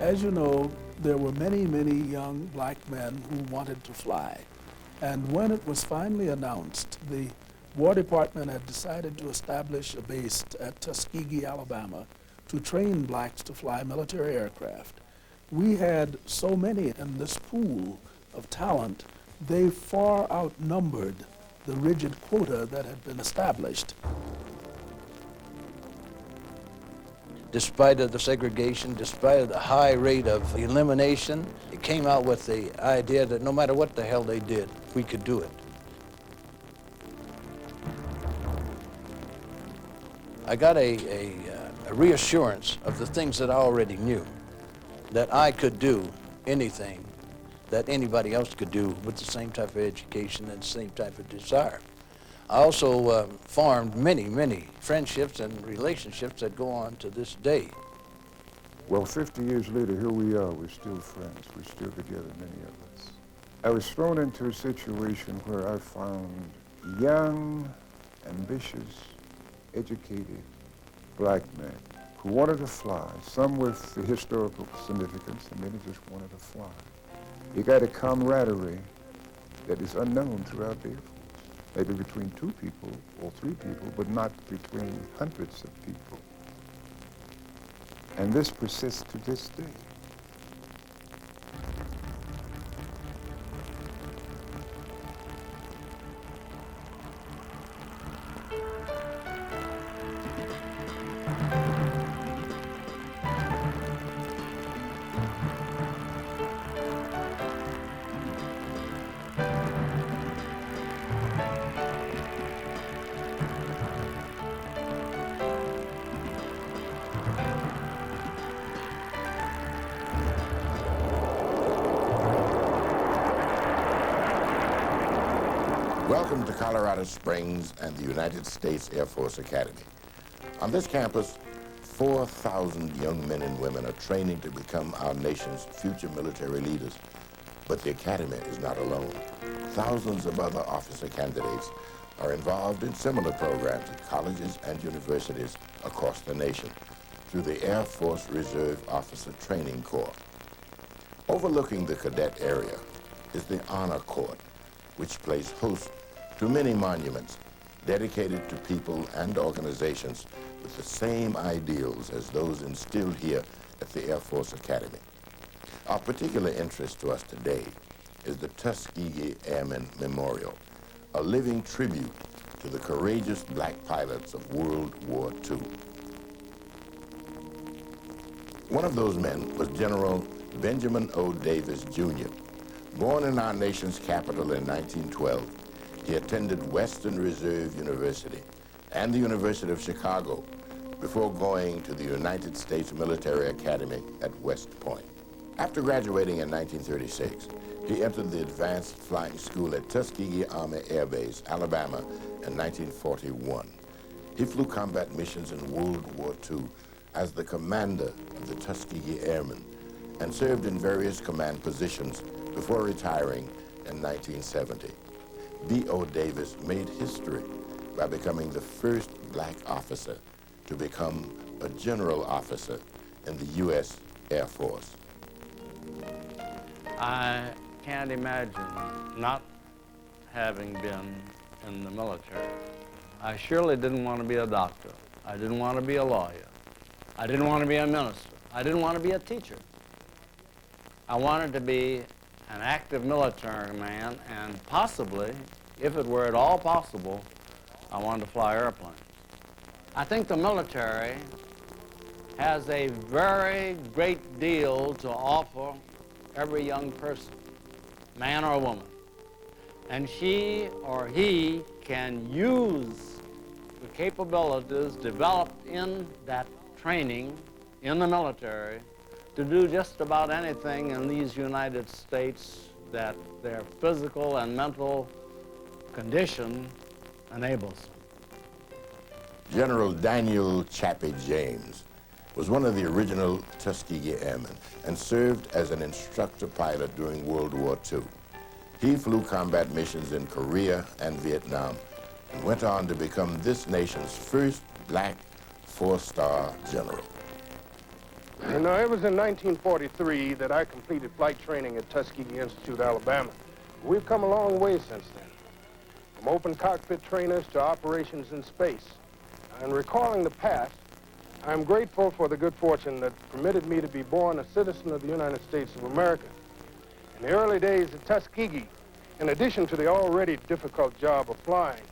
As you know, there were many, many young black men who wanted to fly. And when it was finally announced, the War Department had decided to establish a base at Tuskegee, Alabama, to train blacks to fly military aircraft. We had so many in this pool of talent, they far outnumbered the rigid quota that had been established. Despite of the segregation, despite of the high rate of elimination, it came out with the idea that no matter what the hell they did, we could do it. I got a reassurance of the things that I already knew, that I could do anything that anybody else could do with the same type of education and the same type of desire. I also formed many, many friendships and relationships that go on to this day. Well, 50 years later, here we are. We're still friends. We're still together, many of us. I was thrown into a situation where I found young, ambitious, educated black men who wanted to fly, some with the historical significance, and many just wanted to fly. You got a camaraderie that is unknown throughout the Air Force. Maybe between 2 people or 3 people, but not between hundreds of people. And this persists to this day. Welcome to Colorado Springs and the United States Air Force Academy. On this campus, 4,000 young men and women are training to become our nation's future military leaders. But the Academy is not alone. Thousands of other officer candidates are involved in similar programs at colleges and universities across the nation through the Air Force Reserve Officer Training Corps. Overlooking the cadet area is the Honor Court, which plays host to many monuments dedicated to people and organizations with the same ideals as those instilled here at the Air Force Academy. Of particular interest to us today is the Tuskegee Airmen Memorial, a living tribute to the courageous black pilots of World War II. One of those men was General Benjamin O. Davis, Jr. Born in our nation's capital in 1912, he attended Western Reserve University and the University of Chicago before going to the United States Military Academy at West Point. After graduating in 1936, he entered the Advanced Flying School at Tuskegee Army Air Base, Alabama, in 1941. He flew combat missions in World War II as the commander of the Tuskegee Airmen and served in various command positions before retiring in 1970. B.O. Davis made history by becoming the first black officer to become a general officer in the U.S. Air Force. I can't imagine not having been in the military. I surely didn't want to be a doctor. I didn't want to be a lawyer. I didn't want to be a minister. I didn't want to be a teacher. I wanted to be an active military man, and possibly, if it were at all possible, I wanted to fly airplanes. I think the military has a very great deal to offer every young person, man or woman. And she or he can use the capabilities developed in that training in the military to do just about anything in these United States that their physical and mental condition enables them. General Daniel Chappie James was one of the original Tuskegee Airmen and served as an instructor pilot during World War II. He flew combat missions in Korea and Vietnam and went on to become this nation's first black 4-star general. You know, it was in 1943 that I completed flight training at Tuskegee Institute, Alabama. We've come a long way since then, from open cockpit trainers to operations in space. And recalling the past, I'm grateful for the good fortune that permitted me to be born a citizen of the United States of America. In the early days at Tuskegee, in addition to the already difficult job of flying,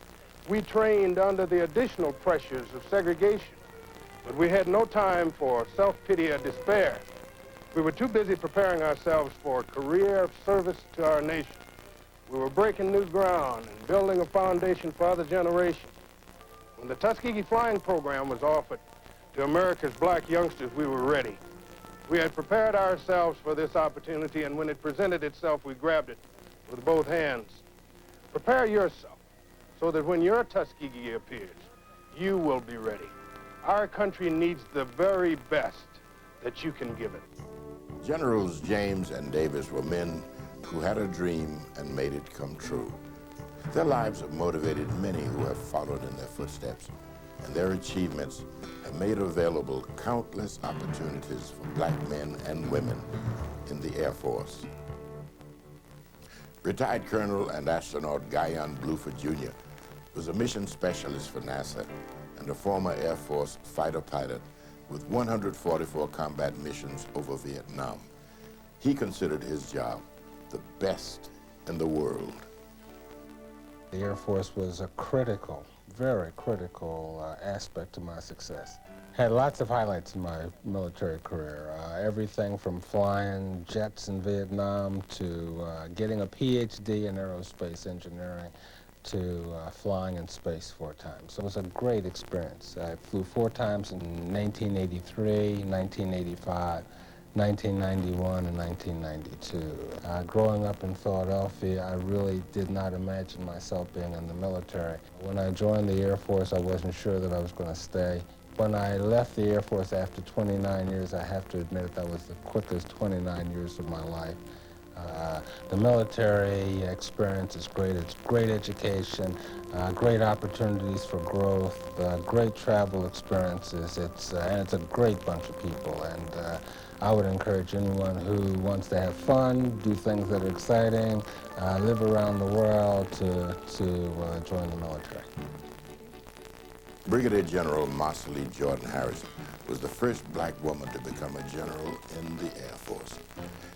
we trained under the additional pressures of segregation. But we had no time for self-pity or despair. We were too busy preparing ourselves for a career of service to our nation. We were breaking new ground and building a foundation for other generations. When the Tuskegee flying program was offered to America's black youngsters, we were ready. We had prepared ourselves for this opportunity, and when it presented itself, we grabbed it with both hands. Prepare yourself so that when your Tuskegee appears, you will be ready. Our country needs the very best that you can give it. Generals James and Davis were men who had a dream and made it come true. Their lives have motivated many who have followed in their footsteps, and their achievements have made available countless opportunities for black men and women in the Air Force. Retired Colonel and astronaut Guyon Bluford Jr. was a mission specialist for NASA and a former Air Force fighter pilot with 144 combat missions over Vietnam. He considered his job the best in the world. The Air Force was a critical, very critical aspect to my success. Had lots of highlights in my military career. Everything from flying jets in Vietnam to getting a PhD in aerospace engineering to flying in space 4 times. So it was a great experience. I flew 4 times in 1983, 1985, 1991, and 1992. Growing up in Philadelphia, I really did not imagine myself being in the military. When I joined the Air Force, I wasn't sure that I was going to stay. When I left the Air Force after 29 years, I have to admit that was the quickest 29 years of my life. The military experience is great. It's great education, great opportunities for growth, great travel experiences. And it's a great bunch of people. And I would encourage anyone who wants to have fun, do things that are exciting, live around the world to join the military. Brigadier General Marcely Jordan Harrison was the first black woman to become a general in the Air Force.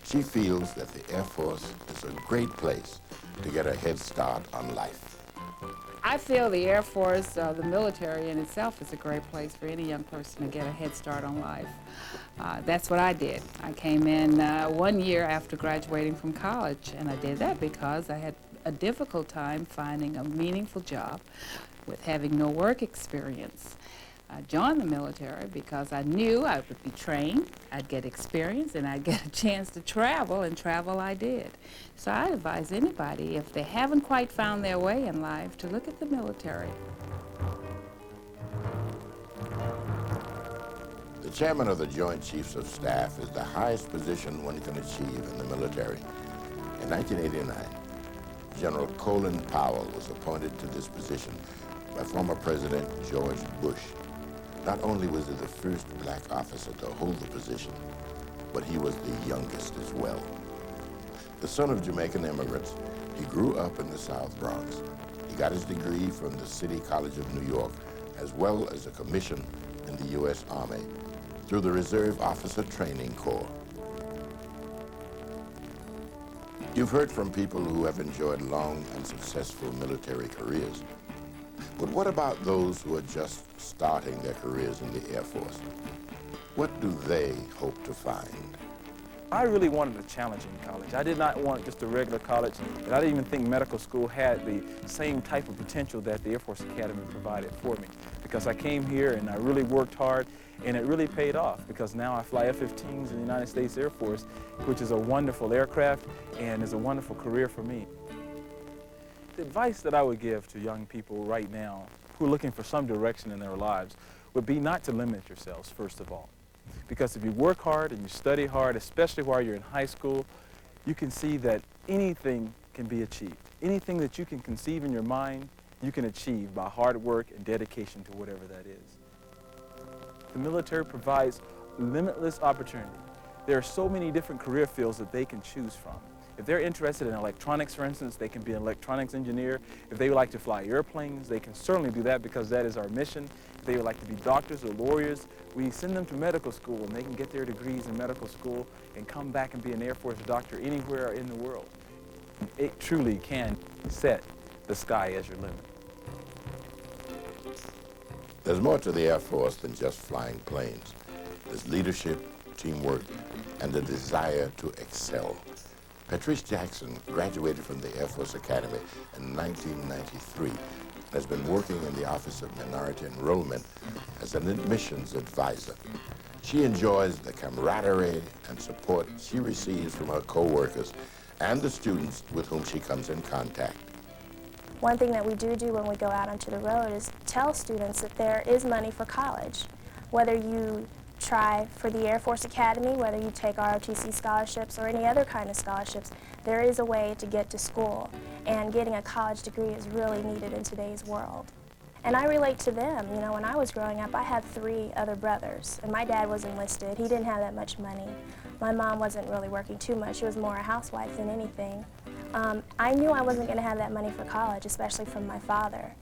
She feels that the Air Force is a great place to get a head start on life. I feel the Air Force, the military in itself, is a great place for any young person to get a head start on life. That's what I did. I came in 1 year after graduating from college, and I did that because I had a difficult time finding a meaningful job with having no work experience. I joined the military because I knew I would be trained, I'd get experience, and I'd get a chance to travel, and travel I did. So I advise anybody, if they haven't quite found their way in life, to look at the military. The chairman of the Joint Chiefs of Staff is the highest position one can achieve in the military. In 1989, General Colin Powell was appointed to this position by former President George Bush. Not only was he the first black officer to hold the position, but he was the youngest as well. The son of Jamaican immigrants, he grew up in the South Bronx. He got his degree from the City College of New York, as well as a commission in the U.S. Army through the Reserve Officer Training Corps. You've heard from people who have enjoyed long and successful military careers. But what about those who are just starting their careers in the Air Force? What do they hope to find? I really wanted a challenge in college. I did not want just a regular college, and I didn't even think medical school had the same type of potential that the Air Force Academy provided for me. Because I came here and I really worked hard, and it really paid off, because now I fly F-15s in the United States Air Force, which is a wonderful aircraft and is a wonderful career for me. The advice that I would give to young people right now who are looking for some direction in their lives would be not to limit yourselves, first of all. Because if you work hard and you study hard, especially while you're in high school, you can see that anything can be achieved. Anything that you can conceive in your mind, you can achieve by hard work and dedication to whatever that is. The military provides limitless opportunity. There are so many different career fields that they can choose from. If they're interested in electronics, for instance, they can be an electronics engineer. If they would like to fly airplanes, they can certainly do that because that is our mission. If they would like to be doctors or lawyers, we send them to medical school and they can get their degrees in medical school and come back and be an Air Force doctor anywhere in the world. It truly can set the sky as your limit. There's more to the Air Force than just flying planes. There's leadership, teamwork, and the desire to excel. Patrice Jackson graduated from the Air Force Academy in 1993 and has been working in the Office of Minority Enrollment as an admissions advisor. She enjoys the camaraderie and support she receives from her co-workers and the students with whom she comes in contact. One thing that we do when we go out onto the road is tell students that there is money for college. Whether you try for the Air Force Academy, whether you take ROTC scholarships or any other kind of scholarships, there is a way to get to school, and getting a college degree is really needed in today's world. And I relate to them. You know, when I was growing up, I had 3 other brothers, and my dad was enlisted. He didn't have that much money. My mom wasn't really working too much. She was more a housewife than anything. I knew I wasn't going to have that money for college, especially from my father.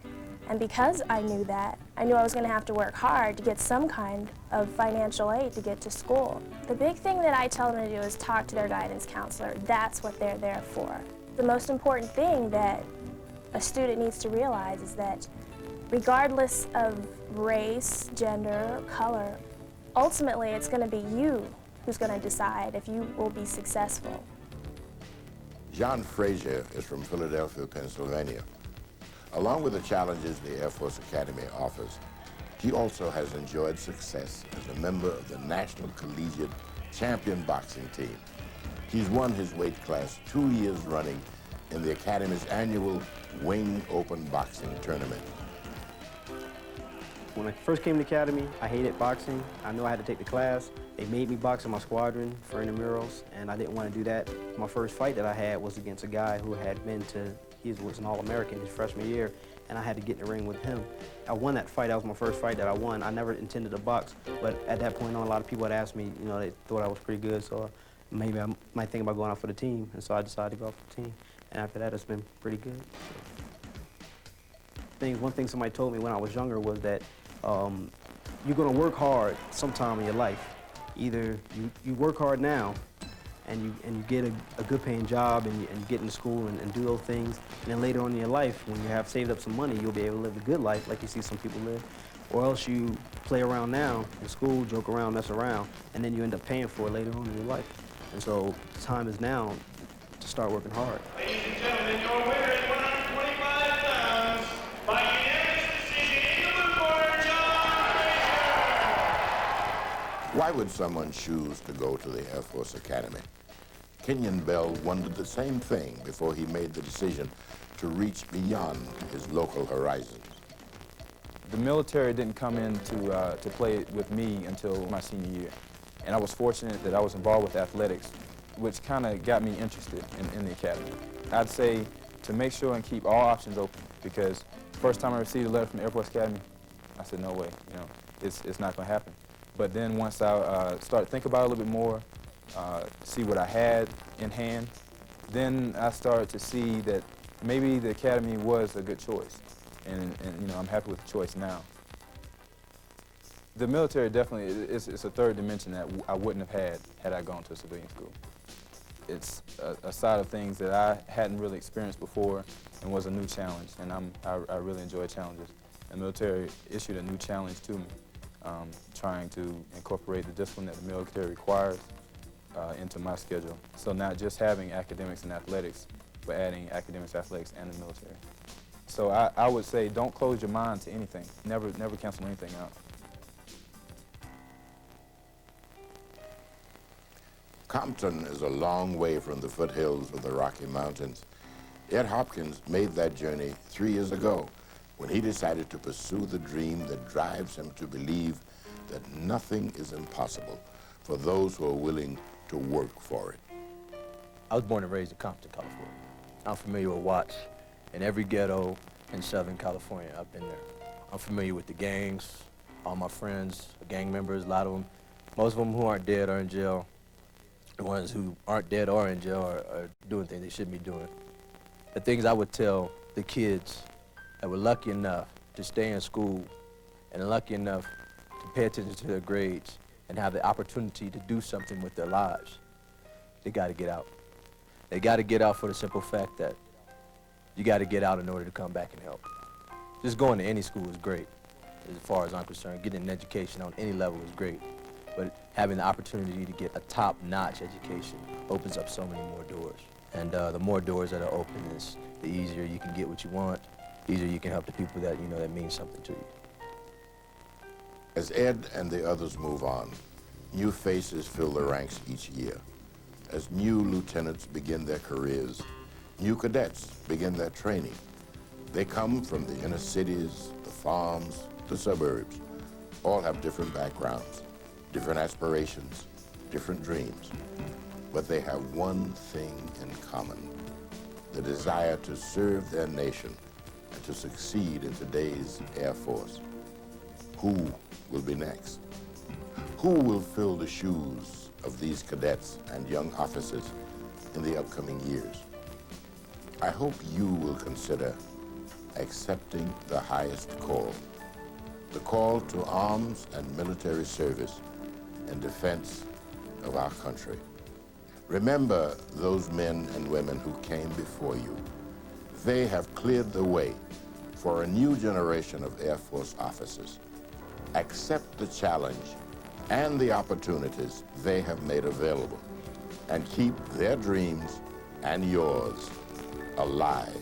And because I knew that, I knew I was going to have to work hard to get some kind of financial aid to get to school. The big thing that I tell them to do is talk to their guidance counselor. That's what they're there for. The most important thing that a student needs to realize is that regardless of race, gender, color, ultimately it's going to be you who's going to decide if you will be successful. John Frazier is from Philadelphia, Pennsylvania. Along with the challenges the Air Force Academy offers, he also has enjoyed success as a member of the National Collegiate Champion Boxing Team. He's won his weight class 2 years running in the Academy's annual Wing Open Boxing Tournament. When I first came to the Academy, I hated boxing. I knew I had to take the class. They made me box in my squadron for intramurals, and I didn't want to do that. My first fight that I had was against a guy who had been to, he was an All-American his freshman year, and I had to get in the ring with him. I won that fight. That was my first fight that I won. I never intended to box, but at that point on, a lot of people had asked me, you know, they thought I was pretty good, so maybe I might think about going out for the team, and so I decided to go out for the team. And after that, it's been pretty good. One thing somebody told me when I was younger was that you're going to work hard sometime in your life. Either you work hard now and you get a good paying job and you get into school and do those things, and then later on in your life, when you have saved up some money, you'll be able to live a good life like you see some people live. Or else you play around now in school, joke around, mess around, and then you end up paying for it later on in your life. And so the time is now to start working hard. Ladies and gentlemen, your winner is 125 pounds by unanimous decision in the blue corner, John Frazier. Why would someone choose to go to the Air Force Academy? Kenyon Bell wondered the same thing before he made the decision to reach beyond his local horizons. The military didn't come in to play with me until my senior year. And I was fortunate that I was involved with athletics, which kind of got me interested in the academy. I'd say to make sure and keep all options open, because the first time I received a letter from the Air Force Academy, I said, no way, you know, it's not going to happen. But then once I started thinking about it a little bit more, see what I had in hand, then I started to see that maybe the academy was a good choice. And you know, I'm happy with the choice now. The military definitely is a third dimension that I wouldn't have had I gone to a civilian school. It's a side of things that I hadn't really experienced before and was a new challenge, and I really enjoy challenges. The military issued a new challenge to me, trying to incorporate the discipline that the military requires into my schedule. So not just having academics and athletics, but adding academics, athletics, and the military. So I would say don't close your mind to anything. Never cancel anything out. Compton is a long way from the foothills of the Rocky Mountains. Ed Hopkins made that journey 3 years ago when he decided to pursue the dream that drives him to believe that nothing is impossible for those who are willing to work for it. I was born and raised in Compton, California. I'm familiar with Watts. In every ghetto in Southern California, I've been there. I'm familiar with the gangs. All my friends are gang members, a lot of them. Most of them who aren't dead are in jail. The ones who aren't dead or in jail are doing things they shouldn't be doing. The things I would tell the kids that were lucky enough to stay in school and lucky enough to pay attention to their grades and have the opportunity to do something with their lives, they got to get out. They got to get out for the simple fact that you got to get out in order to come back and help. Just going to any school is great, as far as I'm concerned. Getting an education on any level is great. But having the opportunity to get a top-notch education opens up so many more doors. And the more doors that are open, the easier you can get what you want, the easier you can help the people that you know that mean something to you. As Ed and the others move on, new faces fill the ranks each year. As new lieutenants begin their careers, new cadets begin their training. They come from the inner cities, the farms, the suburbs. All have different backgrounds, different aspirations, different dreams. But they have one thing in common: the desire to serve their nation and to succeed in today's Air Force. Who will be next? Who will fill the shoes of these cadets and young officers in the upcoming years? I hope you will consider accepting the highest call, the call to arms and military service in defense of our country. Remember those men and women who came before you. They have cleared the way for a new generation of Air Force officers. Accept the challenge and the opportunities they have made available, and keep their dreams and yours alive.